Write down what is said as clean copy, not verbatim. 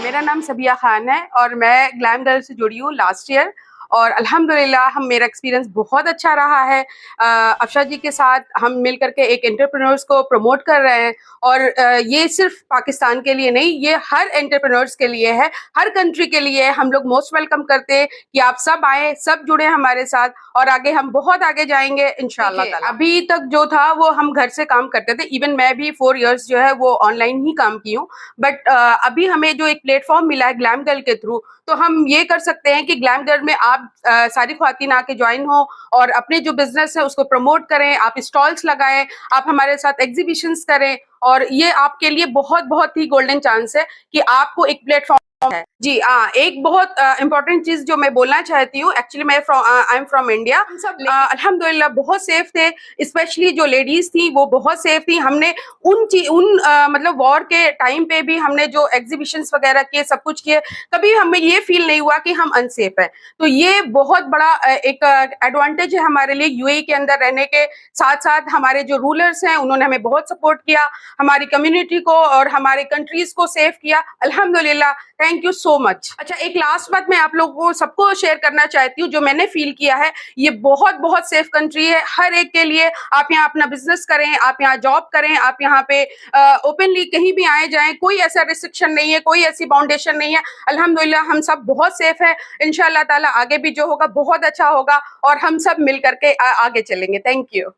मेरा नाम सबिया खान है और मैं ग्लैम गर्ल से जुड़ी हूँ लास्ट ईयर। और अल्हम्दुलिल्लाह मेरा एक्सपीरियंस बहुत अच्छा रहा है। अफशा जी के साथ हम मिल करके एक एंटरप्रेन्योर्स को प्रमोट कर रहे हैं और ये सिर्फ पाकिस्तान के लिए नहीं, ये हर एंटरप्रेन्योर्स के लिए है, हर कंट्री के लिए है। हम लोग मोस्ट वेलकम करते हैं कि आप सब आए, सब जुड़े हमारे साथ और आगे हम बहुत आगे जाएंगे इंशाल्लाह ताला। अभी तक जो था वो हम घर से काम करते थे, इवन मैं भी 4 इयर्स जो है वो ऑनलाइन ही काम की हूँ। बट अभी हमें जो एक प्लेटफॉर्म मिला है ग्लैम गर्ल के थ्रू, तो हम ये कर सकते हैं कि ग्लैम गर्ल में आप सारी ख्वातीन आके ज्वाइन हो और अपने जो बिजनेस है उसको प्रमोट करें, आप स्टॉल्स लगाएं, आप हमारे साथ एग्जीबिशंस करें। और ये आपके लिए बहुत बहुत ही गोल्डन चांस है कि आपको एक प्लेटफॉर्म है। जी एक बहुत इंपॉर्टेंट चीज जो मैं बोलना चाहती हूँ, एक्चुअली मैं आई एम फ्रॉम इंडिया। अल्हम्दुलिल्लाह बहुत सेफ थे, स्पेशली जो लेडीज थी वो बहुत सेफ थी। हमने मतलब वॉर के टाइम पे भी हमने जो एग्जीबिशंस वगैरह किए, सब कुछ किए, कभी हमें ये फील नहीं हुआ कि हम अनसेफ है। तो ये बहुत बड़ा एक एडवांटेज है हमारे लिए। यूएई के अंदर रहने के साथ साथ हमारे जो रूलर्स हैं उन्होंने हमें बहुत सपोर्ट किया, हमारी कम्युनिटी को और हमारे कंट्रीज को सेफ किया। अल्हम्दुलिल्लाह, थैंक यू सो मच। अच्छा, एक लास्ट बात मैं आप लोगों को सबको शेयर करना चाहती हूँ जो मैंने फील किया है। ये बहुत बहुत सेफ कंट्री है हर एक के लिए। आप यहाँ अपना बिजनेस करें, आप यहाँ जॉब करें, आप यहाँ पे ओपनली कहीं भी आए जाएं, कोई ऐसा रिस्ट्रिक्शन नहीं है, कोई ऐसी बाउंडेशन नहीं है। अल्हम्दुलिल्लाह हम सब बहुत सेफ है। इंशाल्लाह ताला आगे भी जो होगा बहुत अच्छा होगा और हम सब मिल करके आगे चलेंगे। Thank you.